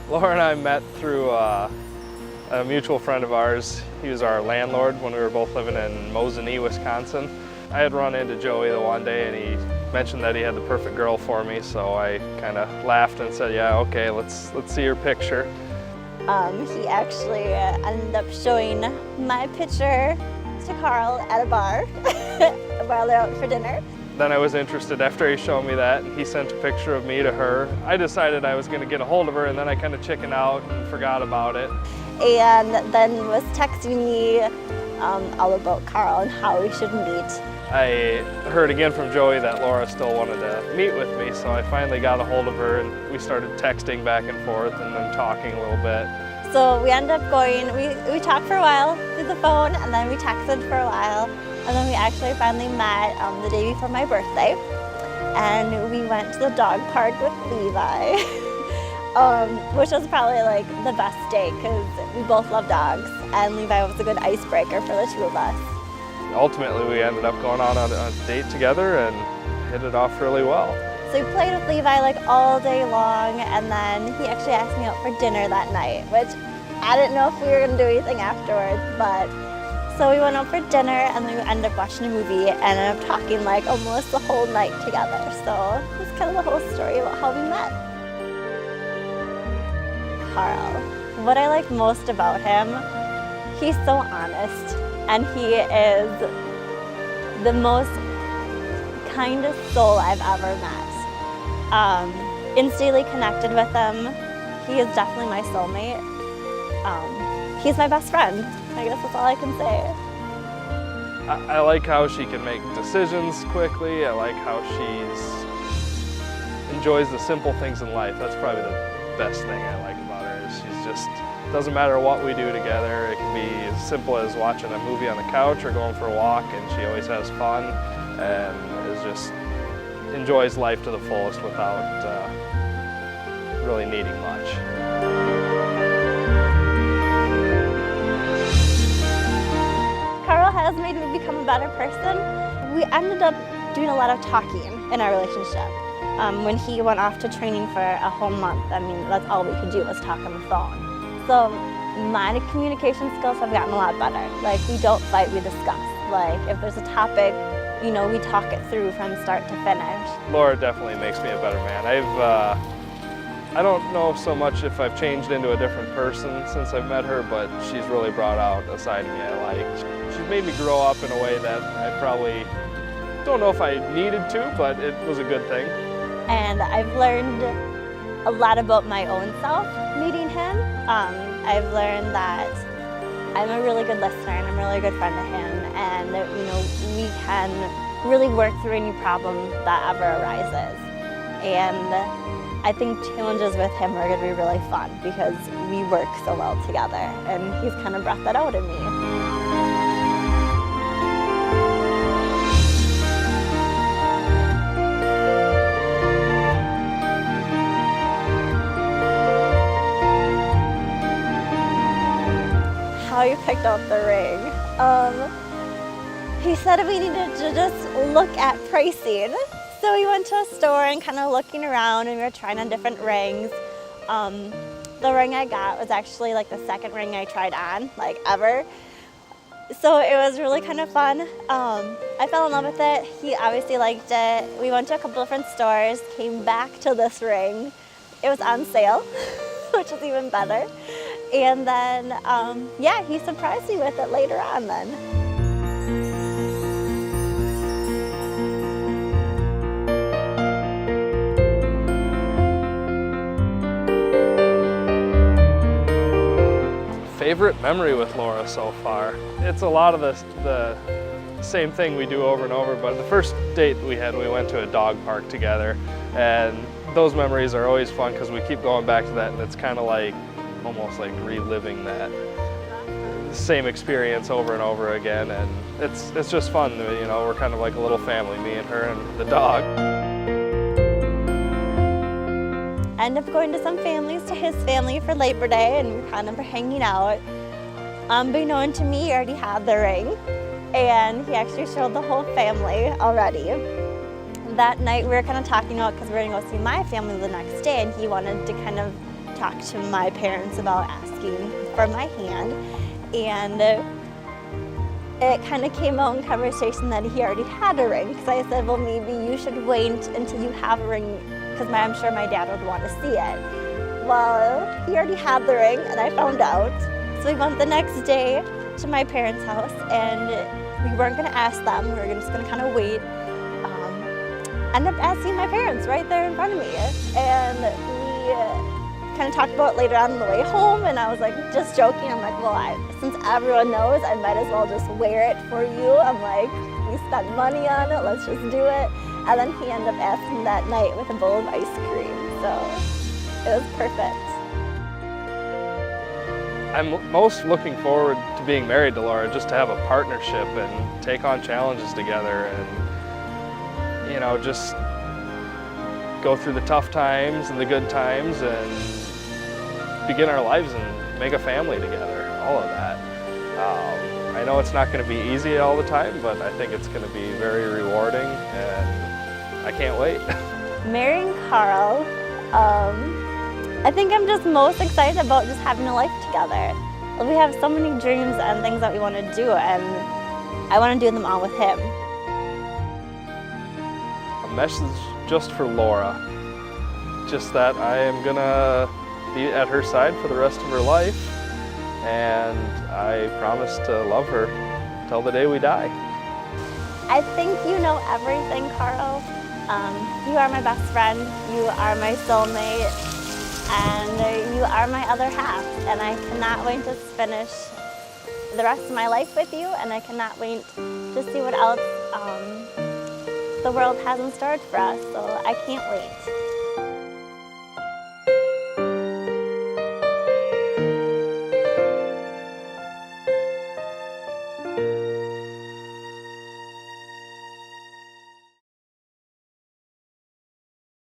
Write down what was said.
Laura and I met through a mutual friend of ours. He was our landlord when we were both living in Mosinee, Wisconsin. I had run into Joey the one day and he mentioned that he had the perfect girl for me, so I kind of laughed and said, yeah, okay, let's see your picture. He actually ended up showing my picture to Karl at a bar while they're out for dinner. Then I was interested after he showed me that, and he sent a picture of me to her. I decided I was going to get a hold of her, and then I kind of chickened out and forgot about it. And then was texting me all about Karl and how we should meet. I heard again from Joey that Laura still wanted to meet with me, so I finally got a hold of her and we started texting back and forth and then talking a little bit. So we ended up going, we talked for a while through the phone and then we texted for a while and then we actually finally met the day before my birthday and we went to the dog park with Levi, which was probably like the best day because we both love dogs and Levi was a good icebreaker for the two of us. Ultimately, we ended up going on a date together and hit it off really well. So we played with Levi like all day long, and then he actually asked me out for dinner that night, which I didn't know if we were going to do anything afterwards, but so we went out for dinner and then we ended up watching a movie and ended up talking like almost the whole night together. So it's kind of the whole story about how we met. Karl. What I like most about him, he's so honest. And he is the most kindest soul I've ever met. Instantly connected with him. He is definitely my soulmate. He's my best friend. I guess that's all I can say. I like how she can make decisions quickly. I like how she enjoys the simple things in life. That's probably the best thing I like about her. Is she's just, doesn't matter what we do together. It can be as simple as watching a movie on the couch or going for a walk, and she always has fun and is just enjoys life to the fullest without really needing much. Karl has made me become a better person. We ended up doing a lot of talking in our relationship. When he went off to training for a whole month, I mean, that's all we could do was talk on the phone. So my communication skills have gotten a lot better. Like, we don't fight, we discuss. Like, if there's a topic, you know, we talk it through from start to finish. Laura definitely makes me a better man. I don't know so much if I've changed into a different person since I've met her, but she's really brought out a side of me I like. She's made me grow up in a way that I probably don't know if I needed to, but it was a good thing. And I've learned a lot about my own self meeting him. I've learned that I'm a really good listener and I'm a really good friend to him, and you know, we can really work through any problem that ever arises. And I think challenges with him are going to be really fun because we work so well together, and he's kind of brought that out in me. How you picked out the ring. He said we needed to just look at pricing. So we went to a store and kind of looking around, and we were trying on different rings. The ring I got was actually like the second ring I tried on, like ever. So it was really kind of fun. I fell in love with it. He obviously liked it. We went to a couple different stores, came back to this ring. It was on sale, which is even better. And then, yeah, he surprised me with it later on then. Favorite memory with Laura so far? It's a lot of the same thing we do over and over, but the first date we had, we went to a dog park together, and those memories are always fun because we keep going back to that, and it's kind of like almost like reliving that same experience over and over again, and it's just fun. You know, we're kind of like a little family, me and her and the dog. I ended up going to some families, to his family for Labor Day, and we kind of were hanging out. Unbeknown to me, he already had the ring, and he actually showed the whole family already. That night we were kind of talking about, because we were going to go see my family the next day, and he wanted to kind of talked to my parents about asking for my hand, and it kind of came out in conversation that he already had a ring, because I said, well, maybe you should wait until you have a ring, because I'm sure my dad would want to see it. Well, he already had the ring, and I found out. So we went the next day to my parents' house, and we weren't going to ask them. We were just going to kind of wait. Ended up asking my parents right there in front of me, and we kind of talked about it later on the way home, and I was like, just joking. I'm like, well, since everyone knows, I might as well just wear it for you. I'm like, we spent money on it, let's just do it. And then he ended up asking that night with a bowl of ice cream, so it was perfect. I'm most looking forward to being married to Laura, just to have a partnership and take on challenges together, and, you know, just go through the tough times and the good times and begin our lives and make a family together, all of that. I know it's not going to be easy all the time, but I think it's going to be very rewarding, and I can't wait. Marrying Karl, I think I'm just most excited about just having a life together. We have so many dreams and things that we want to do, and I want to do them all with him. A message just for Laura, just that I am gonna be at her side for the rest of her life, and I promise to love her till the day we die. I think you know everything, Karl. You are my best friend, you are my soulmate, and you are my other half, and I cannot wait to finish the rest of my life with you, and I cannot wait to see what else the world has in store for us, so I can't wait.